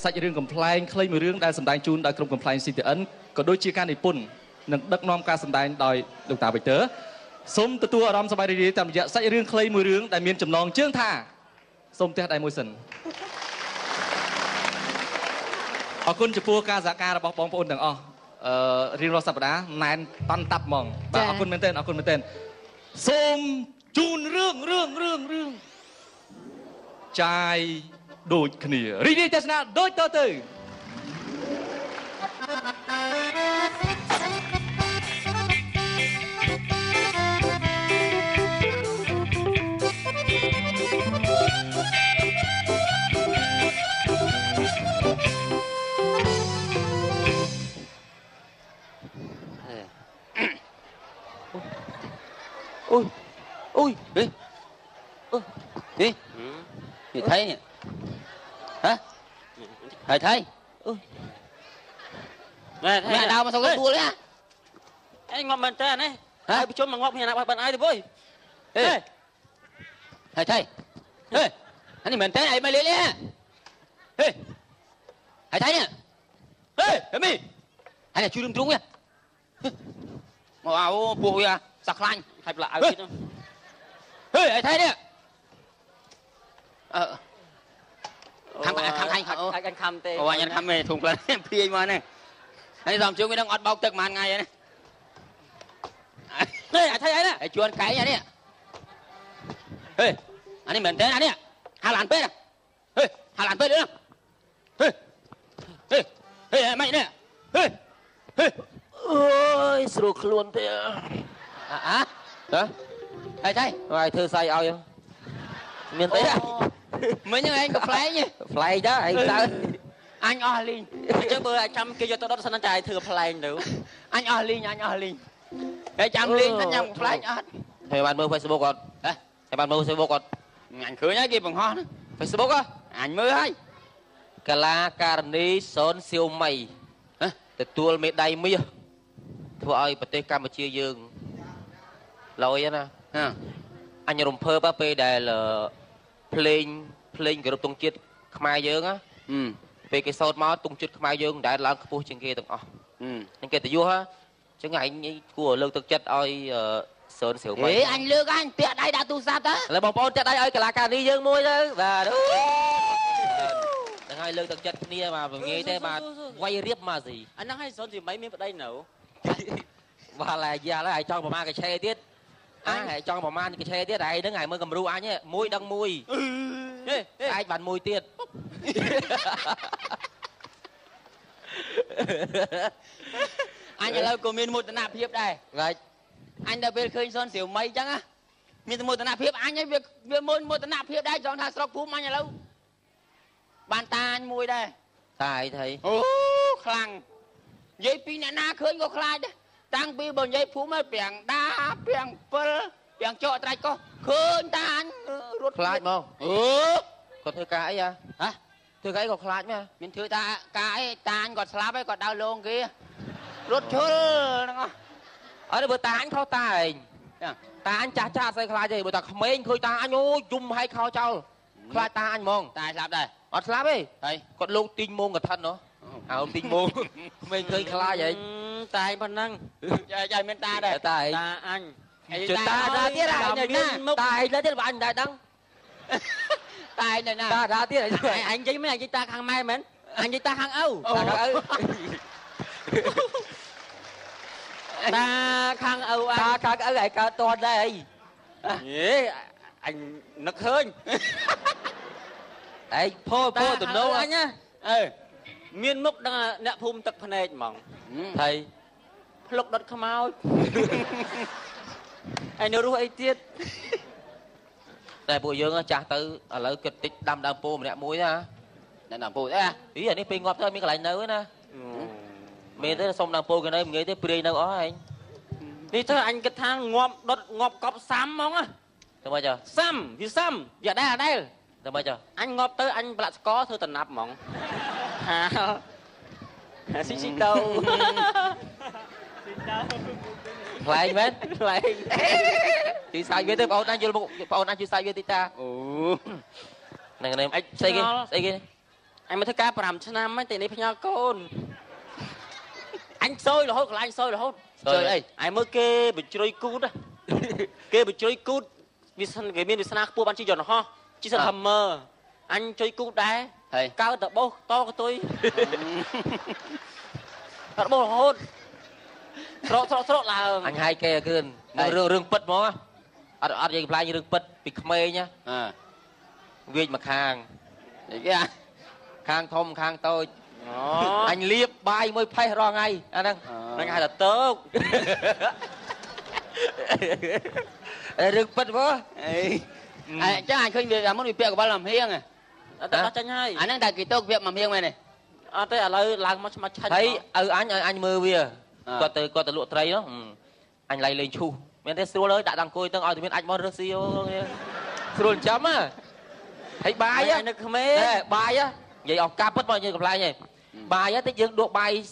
សាច់រឿងកំ pl ែងខ្លីមួយរឿងដែលសម្ដែងជូនដោយក្រុមកំ pl ែង CTN ក៏ដូចជាការនិពន្ធនិងដឹកនាំការសម្ដែងដោយលោកតា Victor សូមទទួលអារម្មណ៍សប្បាយរីករាយតាមរយៈសាច់រឿងខ្លីមួយរឿងដែលមានចំណងជើងថាសូមផ្ទះដៃមួយសិនអរគុណចំពោះការសហការរបស់បងប្អូនទាំងអស់រៀងរាល់សប្តាហ៍ណែនតាន់តាប់ហ្មងបាទអរគុណមែនទែនអរគុណមែនទែនសូមជូនរឿងចាយដូចគ្នារីករាយទស្សនាដូចតទៅui đi đi gì thấy nhỉ hả thầy thấy mẹ nào mà sao cái tua đấy à anh ngọc mình tên này ai bị trốn mà ngọc nhà nào bạn ai thì vui thầy thầy anh đi mình thế này mày lên nhá thầy thấy nhá thầy mi thầy là chui lưng trúng nhá wow bùi à sặc lạnh thầy lại thầy thấy đấy anh khăm tê ôi anh khăm mày thùng lên em phi mà này anh làm chưa cái đang ọt bọc tật màn ngày này đây thấy ấy nè để chuồn cái nhà đi anh đi mình thế này đi hà lan pê nè hà lan pê nữa mày nè ôi sụt luôn thế hả thầy thấy rồi thư say ao vậy miền tây mấy những anh có fly nhỉ fly đó anh sao anh Orlin chứ bữa anh chăm kia cho tôi đó sao nó chạy thừa fly nữa anh Orlin để chăm liên anh nhầm fly nhá thầy bạn mơ Facebook còn thầy bạn mơ Facebook còn anh cứ nhá kia bằng ho Facebook á anh mơ hay Kala Karni Son siêu mày từ tua mẹ đầy mía thua ơi bật tay Campuchia dương lôi á nè anh nhung phơ ba pe đây là playing cái rụp tung chết khai dương á về cái sốt máu tung chết khai dương đã làm cái phu trên kia từng anh kia từ vua ha chứ ngày anh của lương thực chất ơi sơn xỉu mày anh lương anh tiệt đây đã tu sát á là bông bông tiệt đây ơi Kala Karni dương môi đó và đúng hai lương thực chất kia mà nghe thế mà quay riếp mà gì anh nói hay son gì mấy miếng ở đây nấu và là giờ nó lại cho bà ma cái xe tiết anh hãy cho bà ma cái xe tiết này đến ngày mới cầm ru anh nhé môi đăng môi anh bàn môi tiết anh là lâu của mình một tấn hiệp đây rồi anh đã biết khơi son xỉu mấy chăng á mình một tấn hiệp anh ấy việc một tấn hiệp đây chọn thằng sọc phú anh là lâu bàn ta anh môi đây tài thầy khăng dây pin na khơi có khai đấy tăng pi bồn dây phú mới biển đá biển pơ biển trọ trai có khơi ta anh rút khai không còn thưa cái à hả thưa cái còn khai mà mình thưa ta cái ta anh còn slap ấy còn đau lông kia rút chơi ở đây bữa ta anh khó tài ta anh cha cha xây khai gì bữa ta không mấy khơi ta anh ôi chung hay khó trâu khai ta anh mong tài slap đây ở slap ấy đây còn lâu tin môn cả thân nữa ông tin môn mình khơi khai vậy tài phần năng trời bên ta đây tài ta anh ta ra tiết này nè tài ra tiết anh đại đăng tài này nè ta ra tiết này anh với mấy anh với ta khang mai mến anh với ta khang âu ta khang âu anh ta khang âu lại cả toàn đây anh nực hơn đấy phô tụi nó anh nhá miên mốc đang nè phum tật phần này mỏng thầy lúc đợt không ao anh nhớ rồi tiết này buổi dương chả từ ở lấy kịch tích đâm đâm po nè muối á đâm đâm po thế à ý là đi pin ngọt thôi mi cái lại nấu nè mình tới xong đâm po cái này mình nghĩ tới pin đâu ó anh đi thôi anh cái thang ngọt cọp xám mong á từ bao giờ xăm vì xăm giờ đây là đây từ bao giờ anh ngọt tới anh lại có thư tình nạp mỏng xí xí đâu lại mấy lại chị sai với tôi bọn anh chưa sai với ta này anh xây cái anh mới thấy cá làm cho nam mấy tiền đi phải nhau con anh sôi là hốt là anh sôi là hốt trời ơi anh mới kê bị chơi cút á kê bị chơi cút vì sao cái miền vì sao cua bán chi giòn ho chỉ sao hầm mờ anh chơi cút đá cao tập bố to của tôi tập bố hốt sọ là anh hai kê cứ rương bật mó ăn gì lại như rương bật bị mê nhá viên mà khang khang thông khang tôi anh liệp bài mới phay ro ngay anh đang hai là tốt rừng bật quá chắc anh khơi việc muốn bị bẹo của ba làm hiên à tao tranh hay anh đang đại kỳ tốt việc làm hiên này này thế là lời làm mà thấy anh mơ bia có từ lụa tây đó anh lấy lên chu men thế xua lời đã đăng côi tương oi thì bên anh mơ rơ siêu xua chấm á thấy bài á bài á vậy ông ca bớt bao nhiêu gặp lại nhỉ bài á tới dương độ bài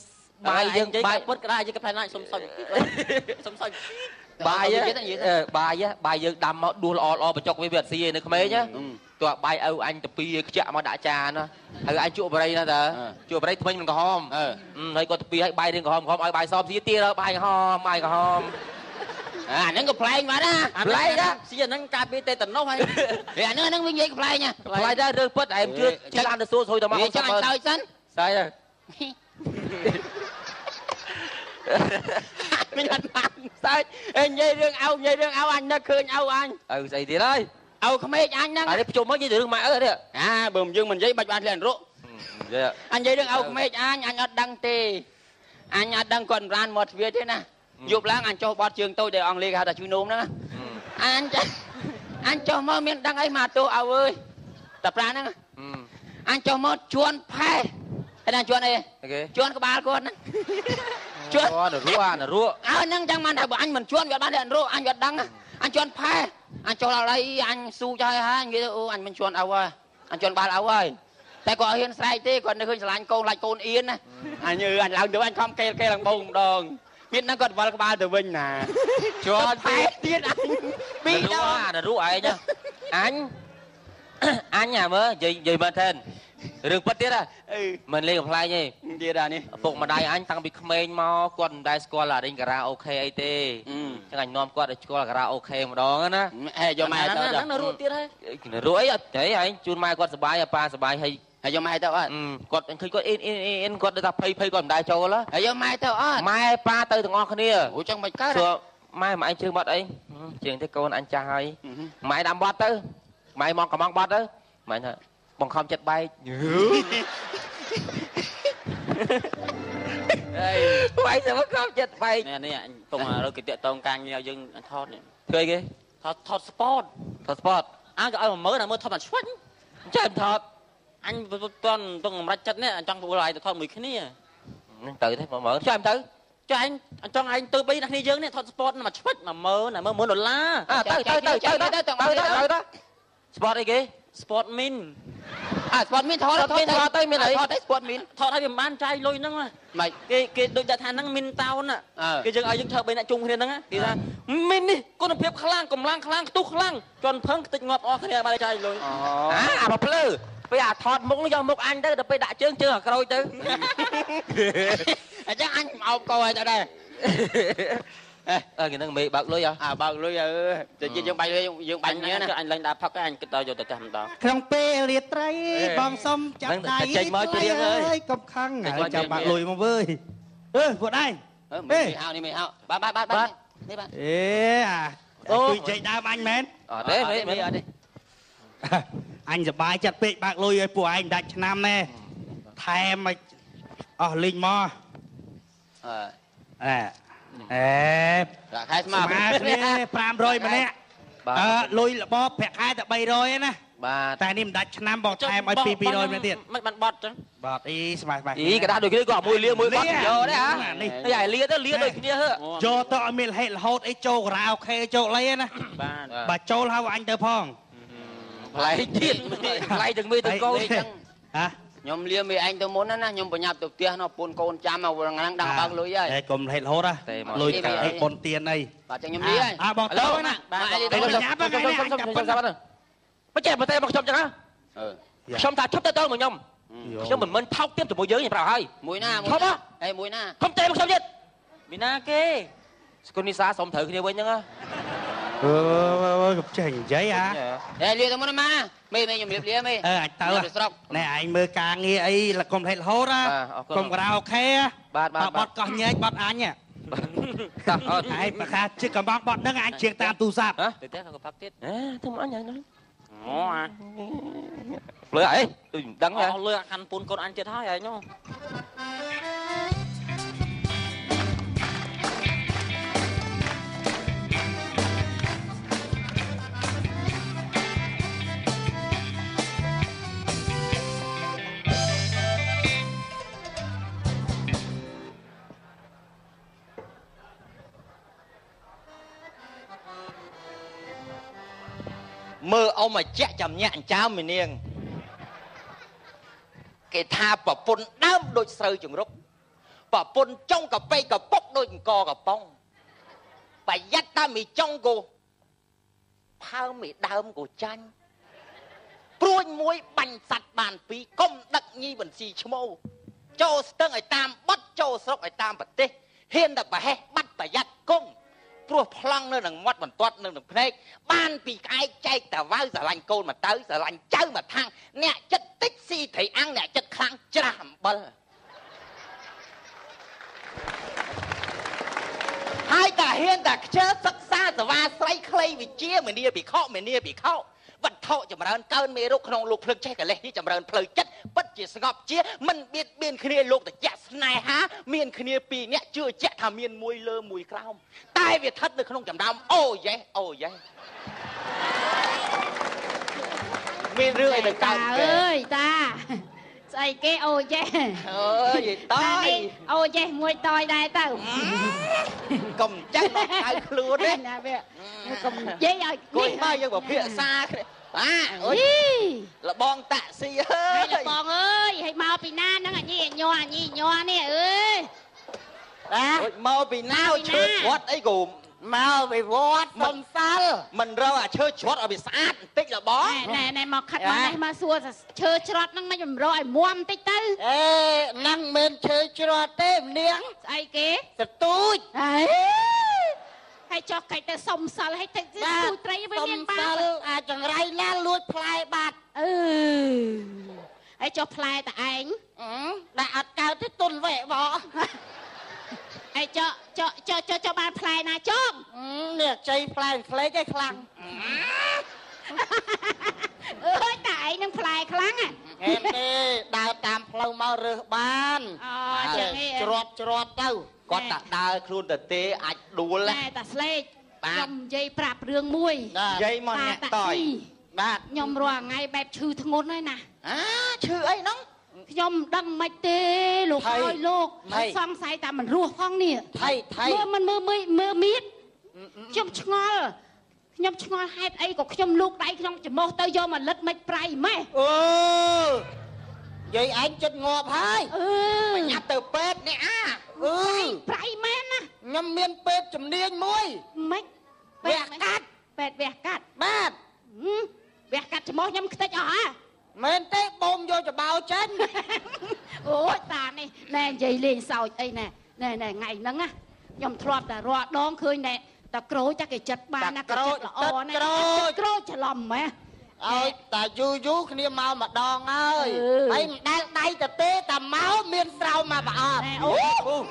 dương bài bớt cái này chứ cái này lại xông xông bài dương đầm đua lo mà chọc với việt si này không mấy nhá tụi bài anh tập pi chạm mà đã trà nó hay anh chụp vào đây nè tờ chụp vào đây thì mình có hòm hay có tập pi hay bài đi có hòm ai bài xóm gì tia đó bài hòm nó có play mà đó play đó bây giờ nó cà phê tê tỉnh nó hay thì nó vinh vậy play nha play ra rơi bớt em chưa làm được số thôi tao mà cho anh sao xanh sai rồi mình ăn mặn sai dây rương ao anh nó khơi ao anh gì thì đấy không biết anh đó đấy chụp mấy cái rương mẹ rồi đấy bùm dương mình giấy bạch bạch liền rũ anh dây rương ao không biết anh ở đăng tì anh ở đăng còn ran một việc thế nè giúp láng anh cho bọt trường tôi để ông liệt hạt là chui nôm đó anh cho mơ miệng đăng ấy mà tôi ơi tập ra nữa anh cho mơ chuồn phai cái này chuồn này chuồn có ba con chuồn là rúa nâng chẳng man bảo anh mình chuồn việc bán điện rô anh việc đăng anh chuồn phai anh cho là đây anh su cho anh nghĩ anh mình chuồn ơi anh chuồn ba ơiแต่ก็เห็นใส่เต้ก่อนเคยสลายโกงลายโกนเอียนนะอันนี้อันหลังเดี๋ยวอันคอมเกลหลังบงดองมิดนั่นก็วันกบาลตัววิ่งน่ะชวนไปเตี้ยอันปีเจ้าlà rú ai nhá anh nhà mới gì mà tên rừng bật tiết à mình lên gặp lại nhỉ tiết à nè phục mà đây anh tăng bị comment mà quần đây score là đến karaoke ai tê chắc anh nom quần score là karaoke mà đó á cho mai tao nó rú tiết hay rú ấy thế anh chun mai quần sờ bài hay cho mai tao quần anh có in quần đã pay quần đại châu đó cho mai tao mai pa từ ngon khăn nia ủa trong bạch cá mai mà anh chưa bắt ấy chuyện thế con anh trai mai đam bắt tới mai mong còn mong bắt đó mày nè bằng không chết bay mày sẽ mất không chết bay nè nè tùng rồi cái tiệm tông càng nhiều dân anh thọt này thuê cái thọt sport anh có ai mà mới là mới thọt mà xoắn chân thọt anh tuần ra chân nè anh trong bộ lại thọt mười cái này tự thế mà mở cho em tới cho anh từ bây giờ dân này thọt sport mà xoắn mà mơ này mơ đột lá tới sport đây kì sport min sport min thọt tới min ấy sport min thọt hay bị ban trai lôi năng mày cái đôi giặt hàng năng min tao nè cái dân ai dân thợ bên này chung thế năng á thì ra min đi con nó phép khlang cầm khlang tu khlang cho phăng tịch ngọt o cái này trai lôi mà plư bây giờ thọt múc do múc anh tới bây đã chương chưa hả rồi chứ chắc anh mau coi ở đây cái năng mì bạc lưới à bạc lưới tự nhiên dương bay nhớ nè anh lên đạp phật cái anh cái tao vô từ cầm tao ក្នុងពេលលាត្រីបងសុំចាប់ដៃអើយកុំខឹងហើយចាប់បាក់លុយមកវើយពួកដៃmày hao đi mày hao ba đây bạn អេជួយជ័យដើមអញមែន thế mày ở đây អញសប្បាយចិត្តពេកបាក់លុយឲ្យពួកឯងដាច់ឆ្នាំណែថែមឲ្យអស់លីងមកkhai mà គ្នា500ម្នាក់លុយរបបប្រាក់ខែតែ300ឯណាតែនេះមិនដាច់ឆ្នាំបងថែមឲ្យ200ម្នាក់ទៀត មិនបានបត់ចឹង បត់អីស្បាយ ý cái đã đôi kia có mùi lia mùi bát giờ đấy hả cái giải lia đó lia đôi kia hả ចូលទៅឲ្យមានហេតុរហូតអីចូលការ៉ាអូខេចូលអីណាបើចូលហៅអញទៅផង lại tiền lại từng mi từng câu hả nhom lia mày anh tôi muốn đó nhom phải nhập tục tiền nó pôn con cha mà vừa đang băng lưới vậy កុំហេតុរហូតណាលុយអីបនទៀនអី bà cho nhom lia បងទៅណា đây là nháp cái này mà chạy mà tay mà chồng chẳng á chồng thà chốt tới tôi mà nhom ខ្ញុំមិនថោកទៀតជាមួយយើងខ្ញុំប្រាប់ហើយមួយណាអេមួយណាខ្ញុំទេមកខ្ញុំទៀត មានណាគេ ស្គុននីសាសុំត្រូវគ្នាវិញហ្នឹងកុំចេះនិយាយហេលាទៅមុនម៉ាមេខ្ញុំរៀបលាមេអាចទៅណែឯងមើលការងារអីកុំភ្លេចរហូតណាកុំការ៉ាអូខេបាទបត់កោះញែកបត់អញតោះអត់ឯងប្រកាសជិះកំបងបត់ហ្នឹងអញជាងតាមទូរស័ព្ទទៅតែក៏ផឹកទៀតធ្វើមកអញហ្នឹងអូអាភ្លើអីដូចមិនដឹងហ៎អស់លុយអាខាន់ពូនកូនអញទៀតហើយឯងនោះមើលអ៊ំមកចាក់ចាំញាក់ចោមមីនាងគេថាប្រពន្ធដើមដូចស្រូវជង្រុកប្រពន្ធចុងកាប៉េកពុកដូចអង្គកំប៉ុងប្រយ័ត្នតែមីចុងគោផើមីដើមគោចាញ់ព្រួយមួយបាញ់សัตว์បានពីរកុំដឹកញីបញ្ស៊ីឈ្មោះចូលស្ទឹងឲ្យតាមបាត់ចូលស្រុកឲ្យតាមប្រទេសហ៊ានតែប្រហែសបាត់ប្រយ័ត្នគង់ព្រោះប្លង់នៅនឹងមាត់បន្ទាត់នៅនឹងភ្នែកបានពីក្អែកចែកតាវ៉ៅស្រឡាញ់កូនមកទៅស្រឡាញ់ចៅមកខាងអ្នកចិត្តតិចស៊ីត្រីអាំងអ្នកចិត្តខ្លាំងច្រាស់អំបិលហើយតាហ៊ានតាខ្ជិលសិក្សាសាវាស្រីខ្លីវិជាមនីភិក្ខុវត្ថុចម្រើនកើនមេរុក្នុងលោកភ្លឹកចេះកលេសនេះចម្រើនផ្លូវចិត្តពិតជាស្ងប់ជាមិនបៀតបៀនគ្នាលោកតជាស្នេហាមានគ្នាពីរនាក់ជឿជាក់ថាមានមួយលើមួយក្រោមតែវាស្ថិតនៅក្នុងចំណោមអូយេមានរឿងអីទៅកើតអើយតាស្អីគេអូយេអើយតើអូយេមួយតយដែរទៅកុំចេះមកហៅខ្លួនទេណាវាកុំនិយាយឲ្យគួយមកយើងពិភាក្សាគ្នាបាទអើយលបងតាក់ស៊ីអើយលបងអើយឲ្យមកពីណាហ្នឹងអាញីញ័រនេះអើយមកពីណាឈើជ្រាត់អីក៏មកពីវត្តសំសាល់មិនរកអាឈើជ្រាត់ឲ្យវាស្អាតបន្តិចលបងណែមកខាត់មកនេះមកសួរឈើជ្រាត់ហ្នឹងមិនរកឲ្យមាំបន្តិចទៅហ្នឹងមិនឈើជ្រាត់ទេម្នាងស្អីគេសទូចហើយចុះកាច់ទៅសុំសិលហើយទៅទូចត្រីវាមានបាបអាចង្រៃណាលួចផ្លែបាត់ហើយចុះផ្លែតឯងដាក់អត់កើតទេទុនវែបោហើយចុះបានផ្លែណាចុងនេះចៃផ្លែផ្លេចឯខ្លាំងអើយតែឯងនឹងផ្លែខ្លាំងហេតុទេដើរតាមផ្លូវមករើសបានចឹងឯងច្រត់ទៅគាត់តាដើរខ្លួនទៅទេអាចដួលតែតាស្លេកខ្ញុំនិយាយប្រាប់រឿងមួយនិយាយមកអ្នកតយបាទខ្ញុំរាល់ថ្ងៃបែបឈឺធ្ងន់ហើយណាឈឺអីហ្នឹងខ្ញុំដឹងមិនទេលោកហើយលោកសង្ស័យតែមិនរស់ផងនេះថៃមិនមើលមៀតខ្ញុំឆ្ងល់ហេតុអីក៏ខ្ញុំលូកដៃក្នុងច្រមុះទៅយកមកលិតមិនប្រៃម៉េះយាយឯងចិត្តងាប់ហើយបញ្ញាប់ទៅពេទ្យនេះប្រៃមែនណាខ្ញុំមានពេទ្យជំនាញមួយម៉េចវះកាត់ពេទ្យវះកាត់បាទវះកាត់ច្រមុះខ្ញុំខ្ទេចអស់ហ៎មែនទេបូមយកច្បោចេញអូយតានេះណែនិយាយលេងសើចអីណែថ្ងៃហ្នឹងណាខ្ញុំធ្លាប់តែរាល់ដងឃើញណែតាក្រូចតែគេចិត្តបានណាគេចិត្តល្អណែក្រូចច្រឡំម៉េះឲ្យតាយូគ្នាមកម្ដងហើយហើយមិនដែលដៃទៅទេតាមកមានស្រោមមកប្រអប់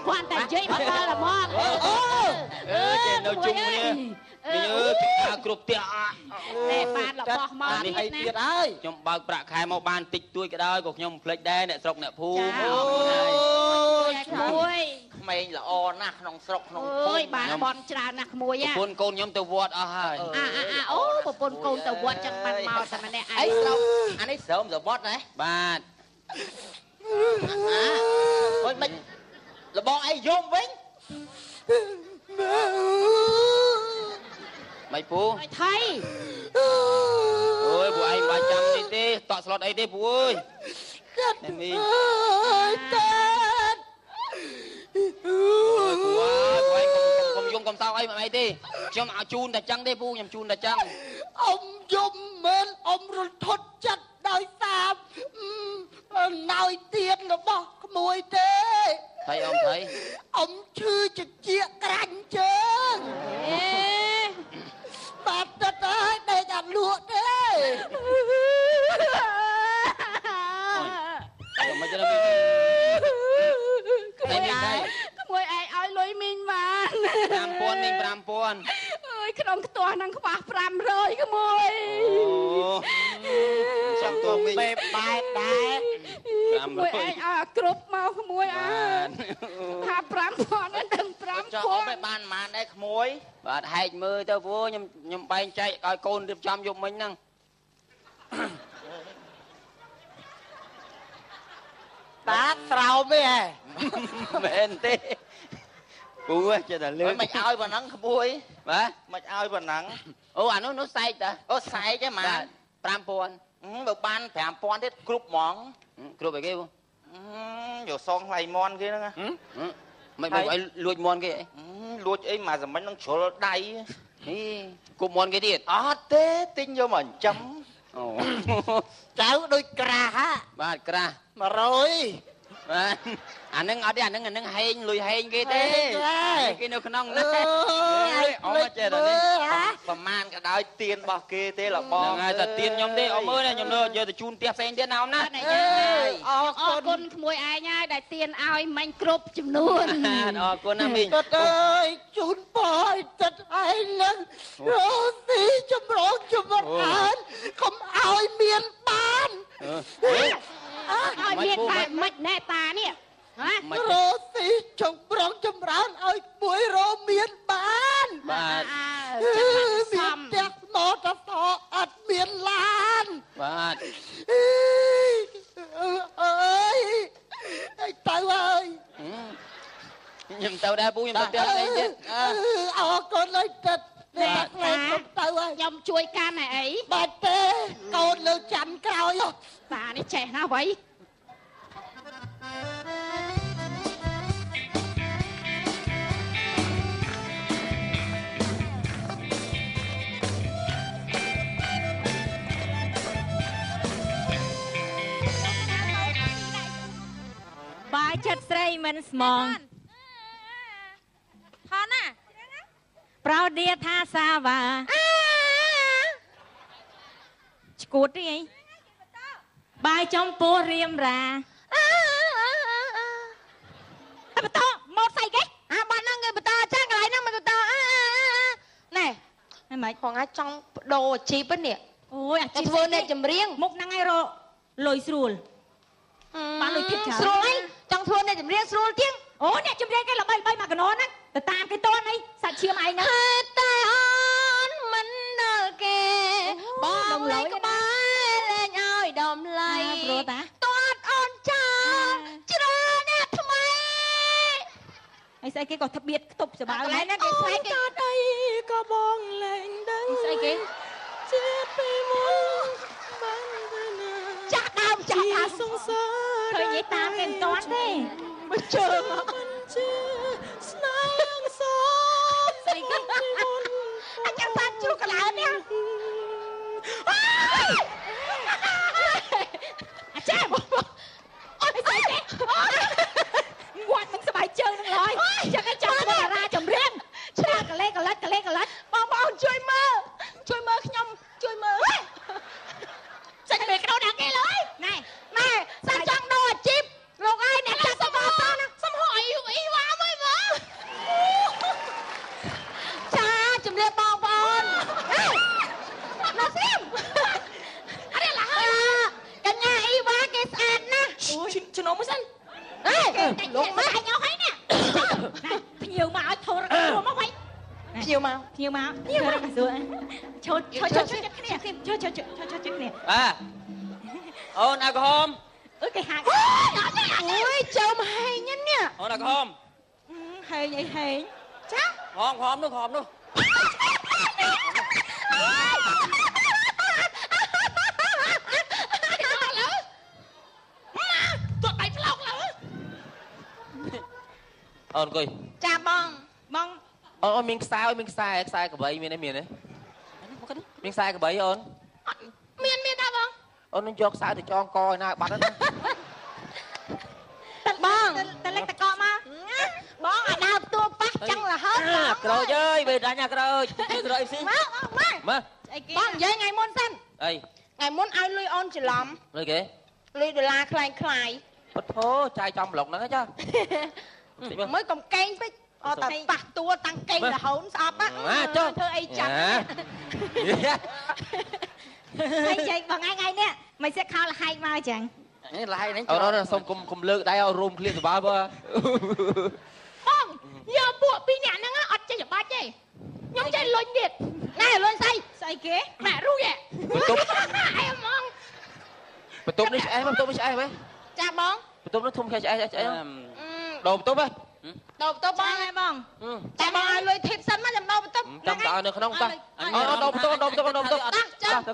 គាត់តែនិយាយមកដល់ហ្មងចេះនៅជុំគ្នានេះគ្រប់ផ្ទះតែបានរបស់មកនេះទៀតហើយខ្ញុំបើកប្រាក់ខែមកបានតិចតួចក៏ដោយក៏ខ្ញុំភ្លេចដែរអ្នកស្រុកអ្នកភូមិអូយក្មួយក្មេងល្អណាស់ក្នុងស្រុកក្នុងភូមិអូយបានបនច្រើនណាស់ក្មួយប្រពន្ធកូនខ្ញុំទៅវត្តអស់ហើយអូប្រពន្ធកូនទៅវត្តចឹងបានមកតែម្នាក់ឯងស្រុកអានេះស្រោមទៅវត្តណាបាទអូយមិនលបងអីយំវិញមិនពូអើយថៃអូយពូឯងបាច់ចាំនេះទេតក់ស្លុតអីទេពូអើយកាត់មីអើយតាត់អូយពូអើយកុំយំកុំសោកអីមិនអីទេខ្ញុំឲ្យជូនតែចឹងទេពូខ្ញុំជូនតែចឹងអ៊ំយំមែនអ៊ំរន្ធត់ចិត្តដោយសារ ណោយទៀតរបស់ក្មួយទេ ថៃអ៊ំថៃ អ៊ំឈឺជាជាក្រាញ់ជើងបាទទៅហើយដេកអត់លក់ទេ មកទៅមីក្មួយឯងឲ្យលុយមីងបាន 5000មីង 5000 អើយក្នុងខ្ទាស់ហ្នឹងខ្វះ500ក្មួយចាំតួមីងបែបដែរក្មួយឯងឲ្យគ្រប់មកក្មួយអើយថា5000ហ្នឹងដឹង5000ចុះអត់បានប៉ុន្មានដែរក្មួយបាទហែកមើលទៅព្រោះខ្ញុំបែងចែកឲ្យកូនរៀបចំយកមិញហ្នឹង តាស្រោមទេហ៎ មែនទេពូចេះតែលឿនមិនឲ្យប៉ុណ្ណឹងក្មួយបាទមិនឲ្យប៉ុណ្ណឹងអូអានោះសែកតាអូសែកទេម៉ា5000បើបាន5000ទៀតគ្រប់ហ្មងគ្រប់អីគេពូយកសងថ្លៃមន់គេហ្នឹងមិនឲ្យលួចមន់គេអីលួចអីមកសម្មិញនឹងជ្រុលដៃគប់មន់គេទៀតអត់ទេទិញយកមកចិញ្ចឹមអូចៅដូចក្រាស់បាទក្រាស់ 100 បាទអានឹងអត់ទេអានឹងហេងលុយហេងគេទេគេនៅក្នុងហ្នឹងអត់ចេះតែនេះប្រមាណក៏ដោយទៀនរបស់គេទេលបងហ្នឹងហើយតែទៀនខ្ញុំទេអត់មើលខ្ញុំយកទៅជូនផ្ទះផ្សេងទៀតណាអ៊ំណាអរគុណក្មួយឯងហើយដែលទៀនឲ្យមិញគ្រប់ចំនួនអរគុណណាមីង ទឹកអើយជូនបងឲ្យទឹកឯងនឹងរស់ទីចម្រងចម្រើនកុំឲ្យមានបាន ឲ្យមានតែមិនណែតានេះហ៎ រស់ទីចម្រងចម្រើនឲ្យក្មួយរស់មានបាន បាទ មានផ្ទះម៉ូតូអត់មានឡាន បាទ អើយទៅហើយ ខ្ញុំទៅដែរពូខ្ញុំទៅផ្ទះផ្សេងទៀត អរគុណហើយទឹកអ្នកស្រីទៅហើយ ខ្ញុំជួយកាន់ឲ្យអី បាត់ទេកូនលើច័ន្ទក្រោយ តានេះចេះណាស់វ៉ៃ បាយចិត្តស្រីមិនស្មងថនណាប្រោឌាថាសាវ៉ាឈួតទេអីបាយចំពោះរៀមរាបន្តម៉ូតស្អីគេបាត់ហ្នឹងគេបន្តចាកន្លែងហ្នឹងមិនបន្តណែហ្នឹងមិនហងអាចចង់បដូរអាជីពនេះអូយអាជីពធ្វើអ្នកចម្រៀងមុខហ្នឹងឯងរលុយស្រួលបានលុយទៀតច្រើនស្រួលហើយចង់ធ្វើអ្នកចម្រៀងស្រួលជាងអូអ្នកចម្រៀងគេល្បីមកកណោហ្នឹងទៅតាមគេតន់អីសាច់ឈាមឯងហ្នឹងតែអូនមិនដល់គេបងលេងក្បែរលេងឲ្យដំឡៃព្រោះតាតាត់អូនចាច្រើនអ្នកថ្មីអីស្អីគេក៏ត្បៀតខ្ទប់សបាហ្នឹងគេស្អីគេអីក៏បងលេងដឹងស្អីគេជាតិពេលមកបានទៅណាចាក់ដើមចាក់ថាសងសើឃើញឯតាមគេមិនតាន់ទេមកជើងមិនជឿស្នេហ៍សោស្អីគេអញ្ចឹងសាច់ជ្រុះកន្លើនេះអាចារ្យអត់ស្អីទេគាត់មិនសบายជើងនឹងឡើយអញ្ចឹងឯងចាំតារាចម្រៀងឆ្លាកកលេកលិចបងប្អូនជួយមើលខ្ញុំជួយមើលសាច់ពេលកដោដាក់គេឡើយណែសាច់ចង់ដូរអាជីពលោកអើយអ្នកចាក់សបោតណាសំហអីវ៉ាមួយមើលចាជំរាបបងប្អូនណាសៀមអរេឡាហើយកញ្ញាអីវ៉ាគេស្អាតណាស់អូយជំនុំមួយសិនលោកមកអញអស់ហើយនេះភ្ញៀវមកឲ្យធររួមមកវិញភ្ញៀវមកស្រួលឈោចិត្តគ្នាចូលចិត្តគ្នាបាទអូនអាក្រហម អើគេហាក់អូយចៅមហែងនេះ អូនអាក្រហម ហែងអីហែងចា ហមនោះទត់ដៃផ្លោកលើ អូនអង្គុយ ចាបង អូនមានខ្សែកបីមានទេមានខ្សែកបីអូន មានតាបង អូននឹងយកខ្សែទៅចងកឯណាបាត់ហ្នឹង ក្រូចអើយពេលដាច់ណាក្រូចក្រូចស៊ីមកមកអីគេបងនិយាយថ្ងៃមុនសិនអីថ្ងៃមុនឲ្យលុយអូនច្រឡំលុយគេលុយដុល្លារខ្លាយពធោចាយចំប្លុកហ្នឹងចាមើលកំកេងពេកអត់តែប៉ះតួតាំងកេងរហូនស្អប់ណាចុះធ្វើអីចាត់ហើយចែកបងថ្ងៃនេះមិនសិតខោលហែកមកចឹងនេះលហែកហ្នឹងអូនសុំគុំលើកដៃឲ្យរួមគ្នាសបាបើបងយកពួកពីរនាក់ហ្នឹងអត់ចេះច្បាច់ទេខ្ញុំចេះលុញទៀតណែលុញស្អីគេម៉ាក់រូយបន្ទប់អីហ្មងបន្ទប់នេះឆ្អែតបន្ទប់នេះឆ្អែតហ៎ចាបងបន្ទប់នោះធំខែឆ្អែតដូរបន្ទប់ហ៎ដូរបន្ទប់បងហើយបងចាបងឲ្យលុយធីបសិនមកចាំដូរបន្ទប់ចាំតើនៅក្នុងតោះដូរបន្ទប់នៅ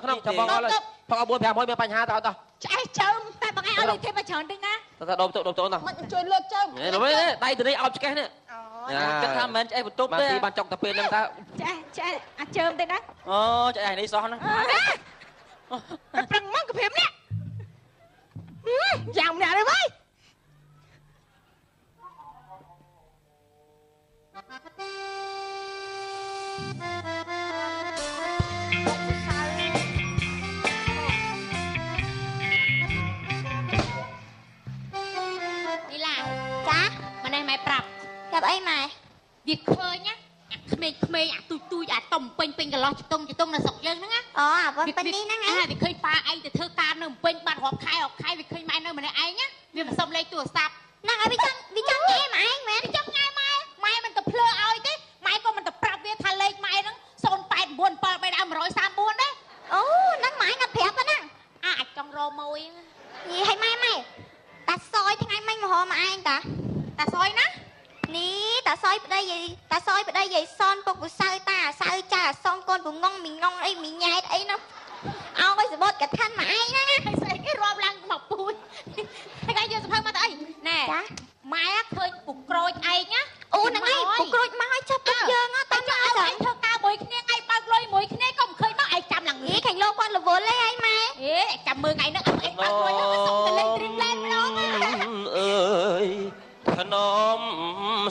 ក្នុងចាំបងឲ្យផក4 500មានបញ្ហាតើតោះឆ្អែតចើមតែបងឯងឲ្យលុយធីបមកច្រើនតិចណាតើដូរបន្ទប់តោះមិនជួយលើកចើមនេះដៃទៅនេះអោបឆ្កេះនេះគិតថាមិនឆ្អែតបន្ទប់ទេបានចង់តែពេលហ្នឹងតើឆ្អែតអាចើមតិចណាអូឆ្អែតនេះសោះហ្នឹងប្រឹងមកកព្រាមនេះយ៉ាងម្នាក់ទេវើយនេះឡាចាម៉ែម៉ែប្រាប់ប្រាប់អីម៉ែវាឃើញណាក្មេងអាទូចអាតុំពេញកន្លោះចតុងនៅស្រុកយើងហ្នឹងណាអូអាប៉ុនពេញនេះហ្នឹងវាឃើញប៉ាឯងទៅធ្វើការនៅពេញបាត់រាប់ខែវាឃើញម៉ែនៅម្នាក់ឯងណាវាមិនសុំលេខទូរស័ព្ទហ្នឹងហើយវាចង់ញ៉ែម៉ែឯងមែនវាចង់ញ៉ែម៉ែមិនទៅភ្លើឲ្យទេម៉ែក៏មិនទៅប្រាប់វាថាលេខម៉ែហ្នឹង089733134ដែរអូហ្នឹងម៉ែណាប្រាប់ហ្នឹងអាចចង់រមួយយីឲ្យម៉ែតាសយថ្ងៃមិញមករកម៉ែឯងតាសយណានេះតាសយប្តីយាយសនពុកពូសៅតាសៅចាសងកូនពងងមីងងអីមីញ៉ែតអីណាអោឲ្យសបត់កថាម៉ែឯងណាស្អីគេរាប់ឡើងមកពូជថ្ងៃយកសភៅមកទៅអីណែម៉ែឃើញពុកក្រូចឯងណាអូហ្នឹងឯងពុកក្រូចមកឲ្យចាប់ពុកយើងតាមមកឲ្យឯងធ្វើការមួយគ្នាថ្ងៃបើកលុយមួយគ្នាក៏មិនឃើញដល់ឯងចាំឡើងនេះខាងលោកគាត់រវល់ទេឯងម៉ែចាំមើលថ្ងៃហ្នឹងឯងបើកលុយទៅសុំទៅលេងទ្រីងឡែនម្ដងអើយขนม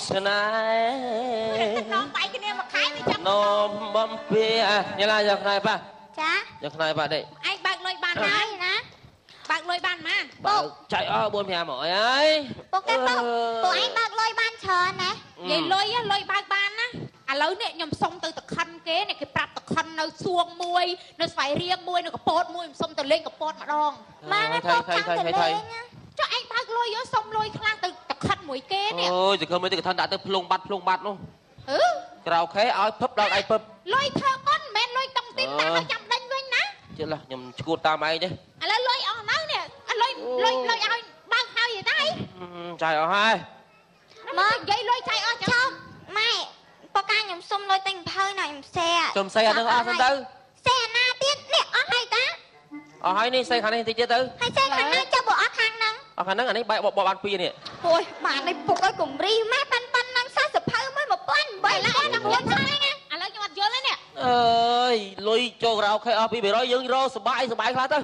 ស្នេហ៍នំបាយគ្នាមួយខែវាចាំនំបំពេញឡាយកខ្នើយប៉ះចាយកខ្នើយប៉ះដេកឯងបើកលុយបានហើយណាបើកលុយបានម៉ាបើចៃអស់4 5មកអើយពុកឯងបើកលុយបានច្រើនណានិយាយលុយបើកបានណាឥឡូវនេះខ្ញុំសុំទៅតខិនគេនេះគេប្រាប់តខិននៅសួងមួយនៅស្វាយរៀងមួយនៅកពតមួយខ្ញុំសុំទៅលេងកពតម្ដងបានពុកចាំទៅលេងចុះឯងបើកលុយយកសុំលុយខ្លាំងទៅតខិនមួយគេនេះអូយសង្ឃឹមមើលទៅកថាដាក់ទៅភ្លុងបាត់នោះក្រៅខេឲ្យភឹបដល់ឯងភឹបលុយធ្វើប៉ុនមិនមែនលុយតុងទីនតាមឲ្យចាំដេញវិញណាជិះឡាខ្ញុំឈួតតាមឯងទេឥឡូវលុយអស់នៅនេះលុយឲ្យបើកហើយទេចាយអស់ហើយមកនិយាយលុយចាយអស់ចុះម៉ែប៉ាកាខ្ញុំសុំលុយទិញភៅណាខ្ញុំសេសុំសេអានឹងអស់សិនទៅសេអាណាទៀតនេះអស់ហើយតាអស់ហើយនេះសេខាងនេះតិចទៀតទៅហើយសេខាងណាចាប់អស់ខាងហ្នឹងអានេះបែកបបបាន2នេះអូយបាននេះពុកឲ្យគំរីម៉ែប៉ាន់ហ្នឹង40ភៅមួយ1000 3ឡើងដល់4ខែណាឥឡូវខ្ញុំអត់យល់ទេនេះអើយលុយចូលក្រៅខែអស់200យើងរកសបាយខ្លះទៅ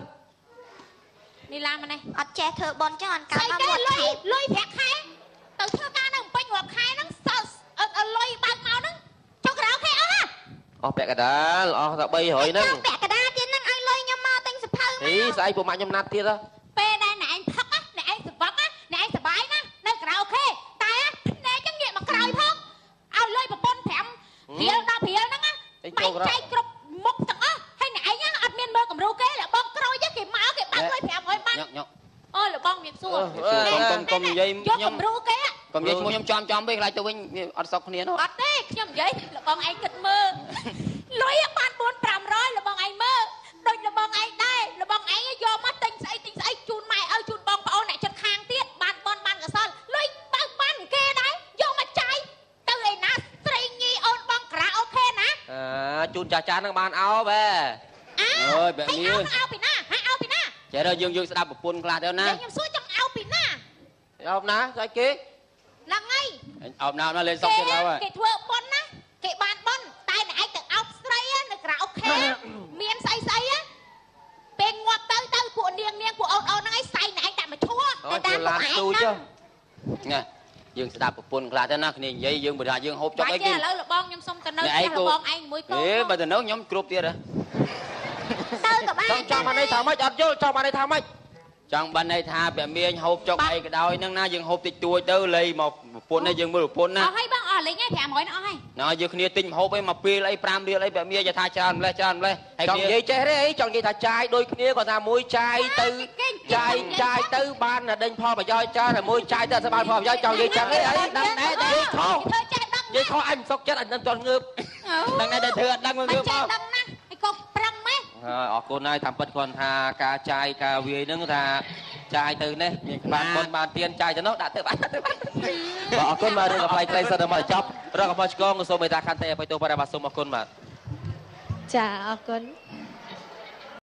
នេះឡាម្នេះអត់ចេះធ្វើបន់ចឹងអត់កើតមកលុយ5ខែទៅធ្វើការនៅពេញរាប់ខែហ្នឹងលុយបើកមកហ្នឹងចូលក្រៅខែអស់ណាអស់ពាក់កដាលអស់តែ300ហ្នឹងពាក់កដាលទៀតហ្នឹងឲ្យលុយខ្ញុំមកទិញសភៅមកស្អីពួកម៉ាក់ខ្ញុំណាត់ទៀតពេលដែលអ្នកឯងផឹកអ្នកឯងសវឹកអ្នកឯងសបាយណានៅក្រៅខែតែភ្នែកចឹងងាកមកក្រោយផងឲ្យលុយប្រពន្ធ5រៀល10រៀលហ្នឹងបាច់ចែកគ្រប់មុខទាំងអស់ហើយអ្នកឯងអត់មានមើលគំរូគេលបងក្រោយគេមកគេបើកលុយ500បានអូលបងមានសួរកុំនិយាយយកគំរូគេកុំនិយាយឈ្មោះខ្ញុំចំពេកខ្លាចទៅវិញអត់សុខគ្នានោះអត់ទេខ្ញុំនិយាយលបងឯងគិតមើលលុយបាន400-500លបងឯងមើលដូចលបងឯងដែរលបងឯងយកមកទិញស្អីជូនម៉ែឲ្យជូនបងប្អូនអ្នកចិត្តខាងទៀតបានបនបានកសលលុយបើកបានគេដែរយកមកចាយទៅឯណាស្រីញីអូនបងក្រៅអូខេណាជូនចាស់ហ្នឹងបានអោបែអើយបែបនេះអោពីណាអោពីណាចេះដល់យើងស្ដាប់ប្រពន្ធខ្លះទៅណាខ្ញុំសួរចង់អោពីណាអោណាស្អីគេហ្នឹងហើយអោណាលេងសក់ទៀតហើយគេធ្វើប៉ុនណាគេបានប៉ុនតែអ្នកឯងទៅអោបស្រីនៅក្រៅអូខេមានស្អីពេលងាប់ទៅពួកនាងពួកអូនហ្នឹងឯងសៃអ្នកឯងដាក់មកឈួរតែតាមពួកឯងហ្នឹង យើងស្ដាប់ប្រពន្ធខ្លះទៅណាគ្នានិយាយយើងបើថាយើងហូបចុកអីគេឥឡូវលបងខ្ញុំសុំទៅនៅផ្ទះលបងឯងមួយកូនបើទៅនៅខ្ញុំគ្រប់ទៀតហ៎ទៅក៏បានចង់បានន័យថាម៉េចអត់យល់ចង់បានន័យថាម៉េចចង់បានន័យថាពាក់មៀងហូបចុកអីក៏ដោយហ្នឹងណាយើងហូបតិចតួចទៅលៃមកប្រពន្ធនេះយើងមើលប្រពន្ធណាអស់ហើយបងអស់លេងហើយ500អស់ហើយណាយើងគ្នាទិញហូបអីមកពេលអី5រៀលអីពាក់មៀងថាច្រើនម្លេះច្រើនម្លេះហើយចង់និយាយចេះទេអីចង់និយាយថាចាយដូចគ្នាគាត់ថាមួយចាយទៅចាយទៅបានដេញផលប្រយោជន៍ច្រើនហើយមួយចាយទៅអត់បានផលប្រយោជន៍ចង់និយាយចឹងអីដឹងដែរតែខុសធ្វើចេះដឹងនិយាយខុសអញមិនសុខចិត្តអញមិនទាន់ងើបដឹងដែរតែធ្វើអត់ដឹងងើបមកដឹងណាស់ឯកុំប្រឹងម៉េចអរគុណហើយតាមពិតគាត់ថាការចាយការវាយហ្នឹងថាចាយទៅនេះបានបុណ្យបានទានចាយទៅនោះដាក់ទៅបានទៅបានបាទអរគុណបាទរឿងកំ pl ខ្លីសិនតែមកចប់រកកំ pl ឆ្កងសូមមេត្តាខន្តីអភ័យទោសបាទបាទសូមអរគុណបាទចាអរគុណ